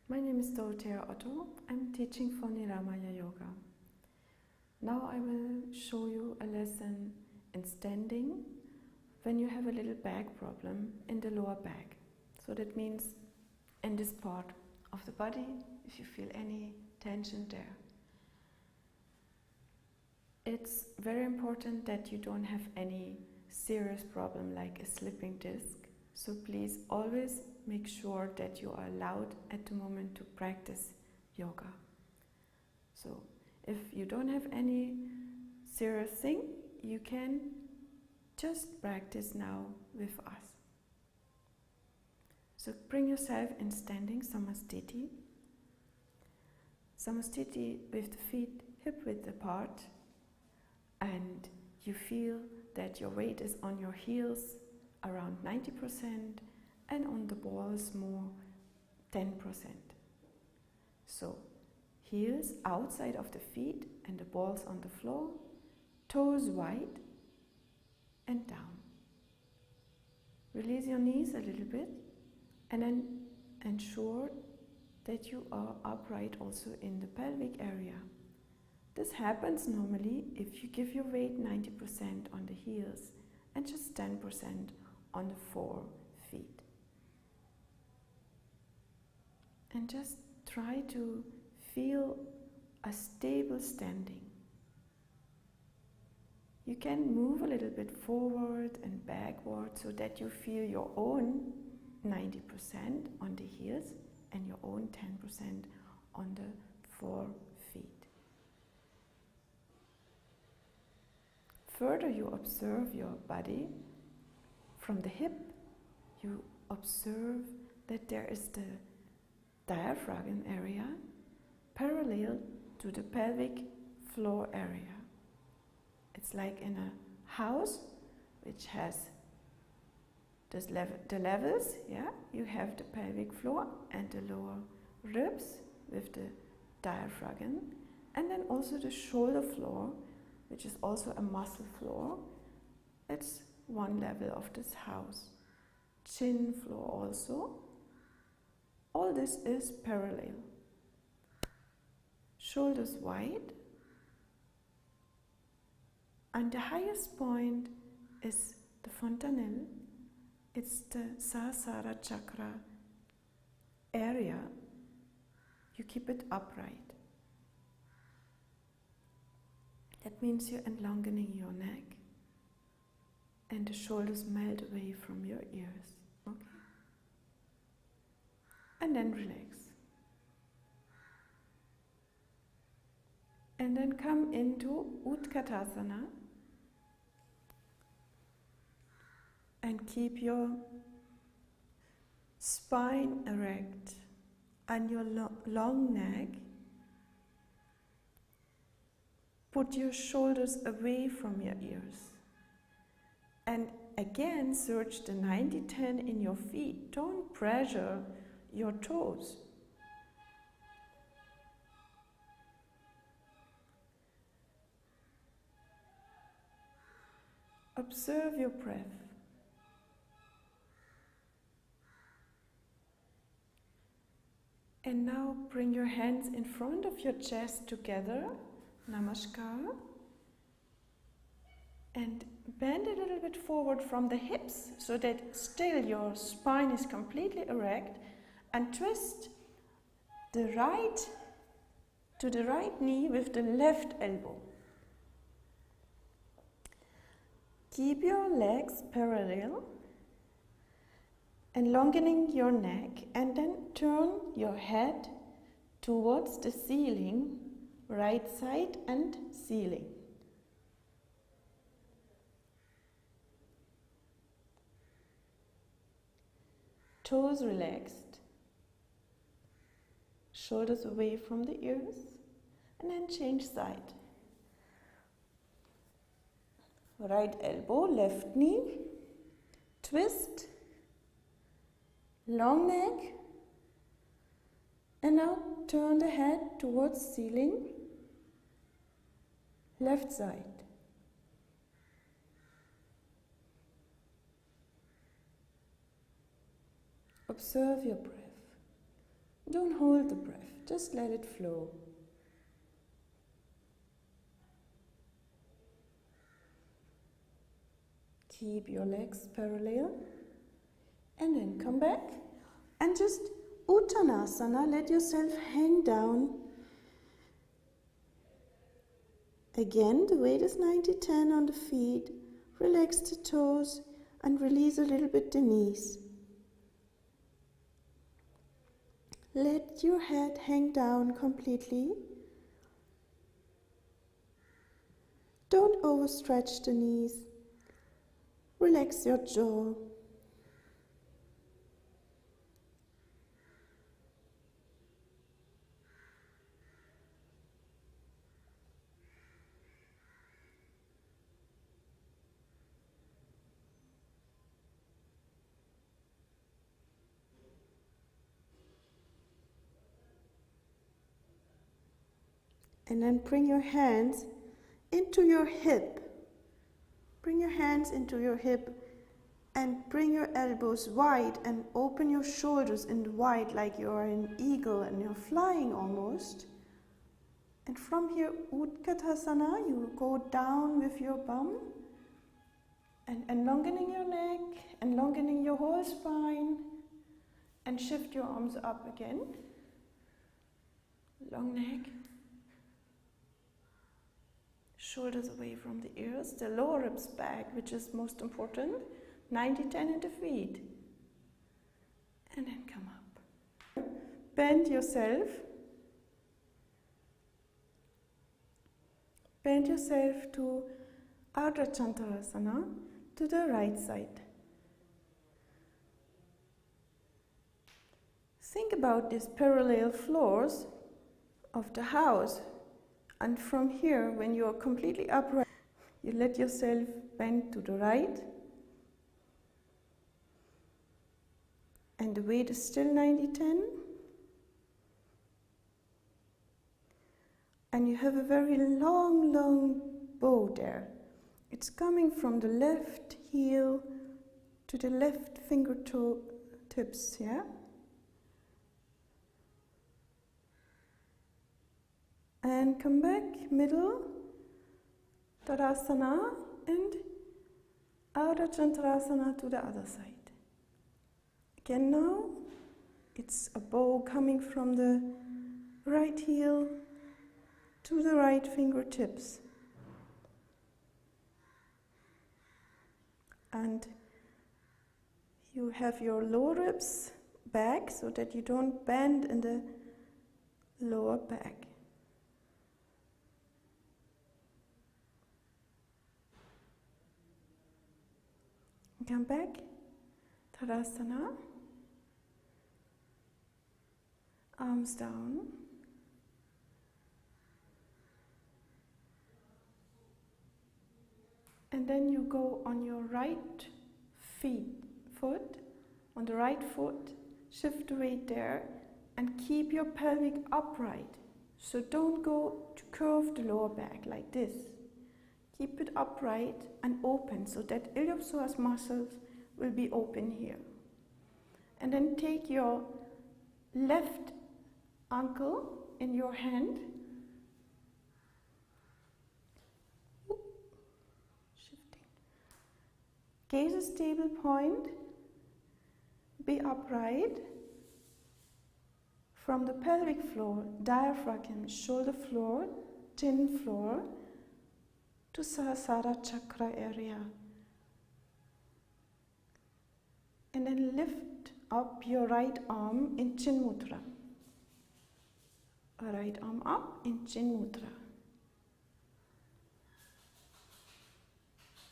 My name is Dorothea Otto. I'm teaching for Niramaya Yoga. Now I will show you a lesson in standing when you have a little back problem in the lower back. So that means in this part of the body, if you feel any tension there. It's very important that you don't have any serious problem like a slipping disc. So please always make sure that you are allowed at the moment to practice yoga. So if you don't have any serious thing, you can just practice now with us. So bring yourself in standing Samastiti. Samastiti with the feet hip-width apart, and you feel that your weight is on your heels around 90% and on the balls more 10%. So heels outside of the feet and the balls on the floor, toes wide and down. Release your knees a little bit and then ensure that you are upright also in the pelvic area. This happens normally if you give your weight 90% on the heels and just 10% on the 4 feet. And just try to feel a stable standing. You can move a little bit forward and backward so that you feel your own 90% on the heels and your own 10% on the 4 feet. Further, you observe your body. From the hip, you observe that there is the diaphragm area parallel to the pelvic floor area. It's like in a house which has the levels, you have the pelvic floor and the lower ribs with the diaphragm, and then also the shoulder floor, which is also a muscle floor. It's one level of this house. Chin floor also. All this is parallel. Shoulders wide. And the highest point is the fontanelle. It's the Sahasrara chakra area. You keep it upright. That means you're elongating your neck and the shoulders melt away from your ears. Okay? And then relax. And then come into Utkatasana and keep your spine erect and your long neck. Put your shoulders away from your ears. And again, search the 90-10 in your feet. Don't pressure your toes. Observe your breath. And now bring your hands in front of your chest together. Namaskar. And bend a little bit forward from the hips so that still your spine is completely erect, and twist the right to the right knee with the left elbow. Keep your legs parallel and lengthening your neck, and then turn your head towards the ceiling, right side and ceiling. Toes relaxed, shoulders away from the ears, and then change side. Right elbow, left knee, twist, long neck, and now turn the head towards ceiling, left side. Observe your breath. Don't hold the breath, just let it flow. Keep your legs parallel and then come back and just Uttanasana, let yourself hang down. Again, the weight is 90-10 on the feet. Relax the toes and release a little bit the knees. Let your head hang down completely. Don't overstretch the knees. Relax your jaw. And then bring your hands into your hip. Bring your hands into your hip and bring your elbows wide and open your shoulders in wide like you're an eagle and you're flying almost. And from here, Utkatasana, you go down with your bum and longing your neck and longing your whole spine and shift your arms up again. Long neck. Shoulders away from the ears, the lower ribs back, which is most important, 90-10 in the feet. And then come up. Bend yourself. Bend yourself to Ardha Chandrasana, to the right side. Think about these parallel floors of the house. And from here, when you are completely upright, you let yourself bend to the right. And the weight is still 90-10. And you have a very long, long bow there. It's coming from the left heel to the left fingertips, yeah? And come back, middle, Tadasana, and Ardha Chandrasana to the other side. Again now, it's a bow coming from the right heel to the right fingertips. And you have your lower ribs back so that you don't bend in the lower back. Come back, Tadasana, arms down, and then you go on your right foot, on the right foot, shift the weight there, and keep your pelvic upright. So don't go to curve the lower back like this. Keep it upright and open so that iliopsoas muscles will be open here. And then take your left ankle in your hand. Shifting. Gaze a stable point. Be upright. From the pelvic floor, diaphragm, shoulder floor, chin floor, to Sahasrara chakra area. And then lift up your right arm in Chin Mudra. Right arm up in Chin Mudra.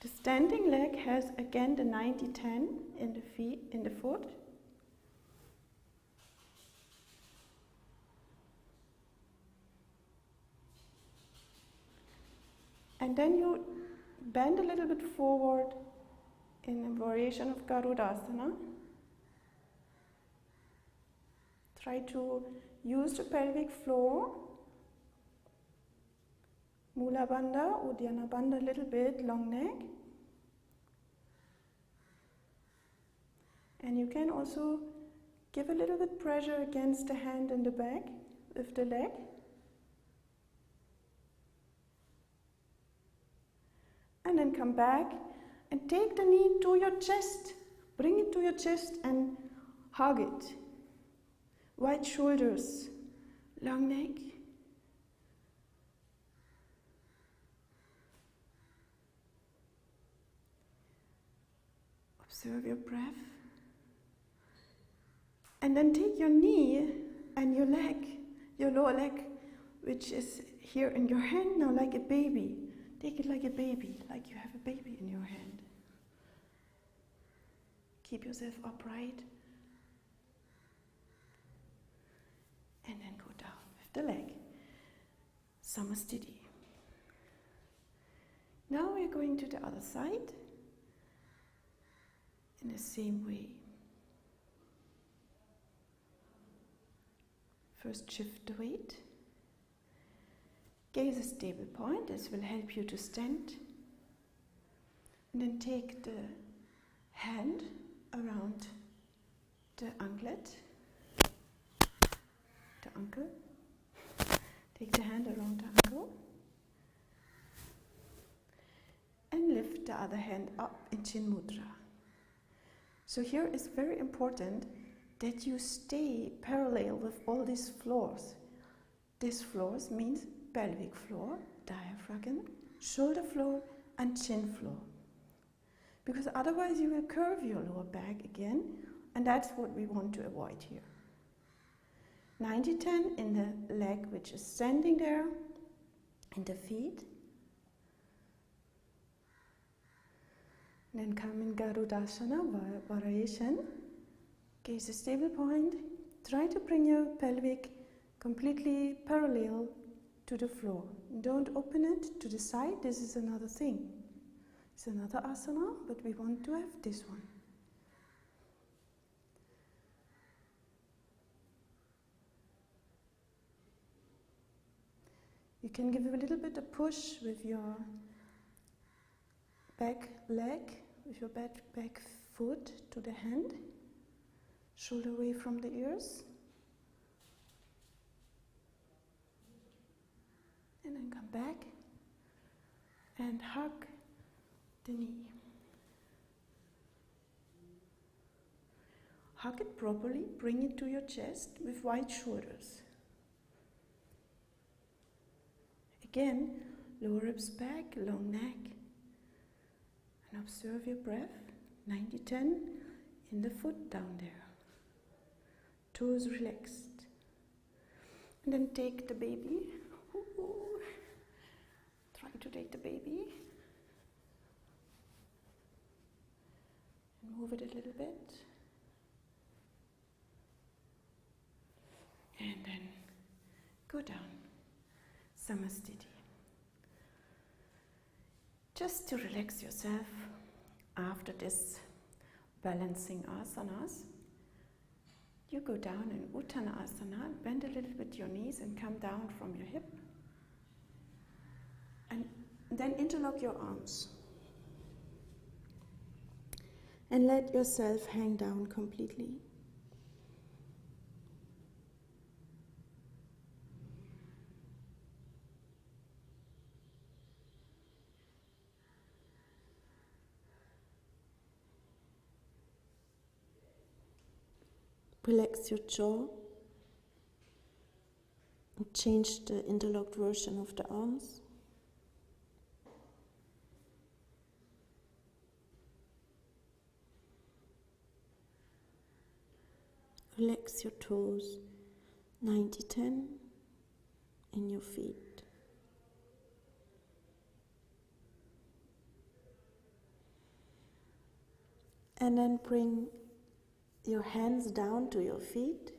The standing leg has again the 90-10 in the foot. And then you bend a little bit forward in a variation of Garudasana. Try to use the pelvic floor, Mula Bandha, Uddiyana Bandha a little bit, long neck. And you can also Give a little bit pressure against the hand and the back with the leg. And then come back and take the knee to your chest. Bring it to your chest and hug it. Wide shoulders, long neck. Observe your breath. And then take your knee and your leg, your lower leg, which is here in your hand now like a baby. Take it like a baby, like you have a baby in your hand. Keep yourself upright. And then go down with the leg. Samastiti. Now we're going to the other side in the same way. First shift the weight. Gaze a stable point. This will help you to stand. And then take the hand around the anklet, the ankle. Take the hand around the ankle. And lift the other hand up in Chin Mudra. So here is very important that you stay parallel with all these floors. These floors means pelvic floor, diaphragm, shoulder floor and chin floor. Because otherwise you will curve your lower back again, and that's what we want to avoid here. 90-10 in the leg which is standing there, in the feet. Then come in Garudasana, variation. Gaze a stable point. Try to bring your pelvic completely parallel to the floor. Don't open it to the side. This is another thing. It's another asana, but we want to have this one. You can give a little bit of push with your back leg, with your back foot to the hand. Shoulder away from the ears. And then come back and hug the knee. Hug it properly, bring it to your chest with wide shoulders. Again, lower ribs back, long neck. And observe your breath, 90-10 in the foot down there. Toes relaxed. And then take the baby. Try to take the baby. And move it a little bit. And then go down. Samastiti. Just to relax yourself after this balancing asanas, you go down in Uttanasana, bend a little bit your knees and come down from your hip. And then interlock your arms. And let yourself hang down completely. Relax your jaw and change the interlocked version of the arms. Relax your toes, 90-10 in your feet. And then bring your hands down to your feet,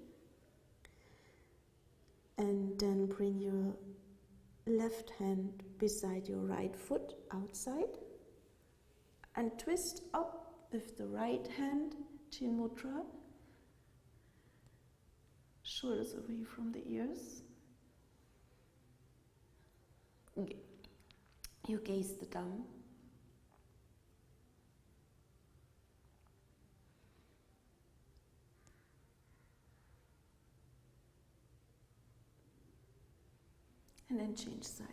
and then bring your left hand beside your right foot outside, and twist up with the right hand, Chin Mudra, shoulders away from the ears. You gaze the thumb. And then change side.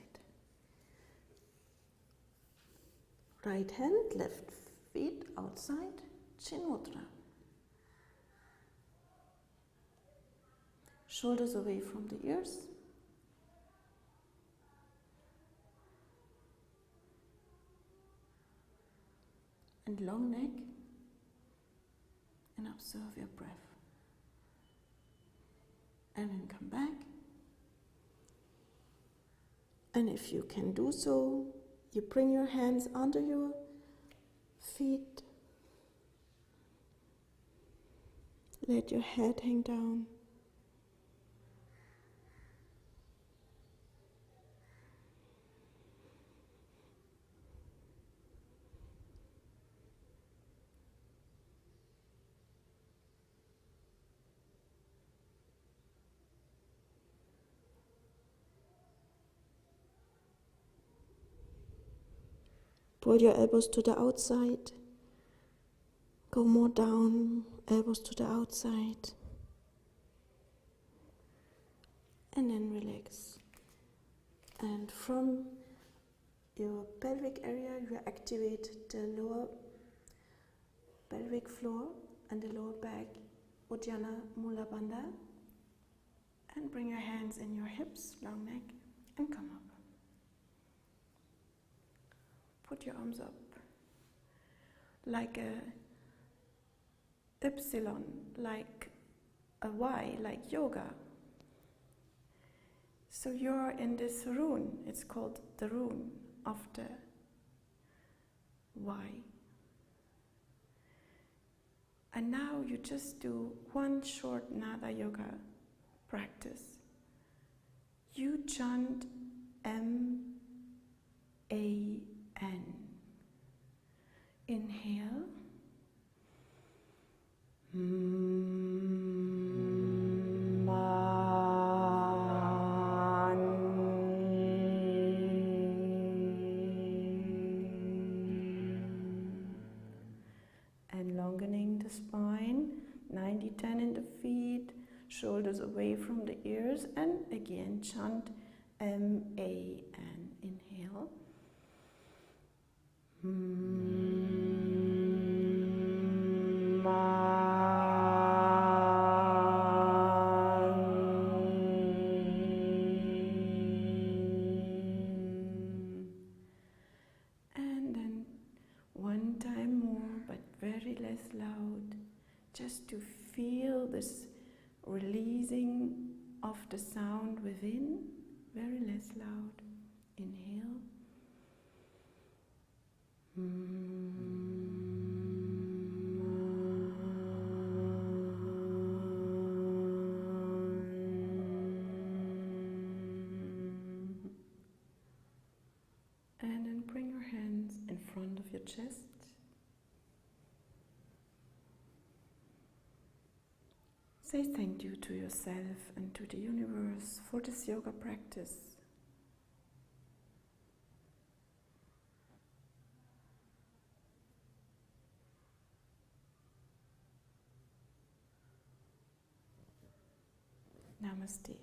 Right hand, left feet outside, Chin Mudra. Shoulders away from the ears. And long neck. And observe your breath. And then come back. And if you can do so, you bring your hands under your feet. Let your head hang down. Pull your elbows to the outside. Go more down, elbows to the outside. And then relax. And from your pelvic area, you activate the lower pelvic floor and the lower back, Uddiyana Mula Bandha. And bring your hands in your hips, long neck, and come up. Put your arms up like a epsilon, like a Y, like yoga. So you're in this rune, it's called the rune of the Y. And now you just do one short Nada Yoga practice. You chant M-A-N. Inhale. And lengthening the spine, 90-10 in the feet, shoulders away from the ears, and again chant M-A-N. Inhale. And then one time more, but very less loud, just to feel this releasing of the sound within, very less loud. Inhale. And then bring your hands in front of your chest. Say thank you to yourself and to the universe for this yoga practice. Namaste.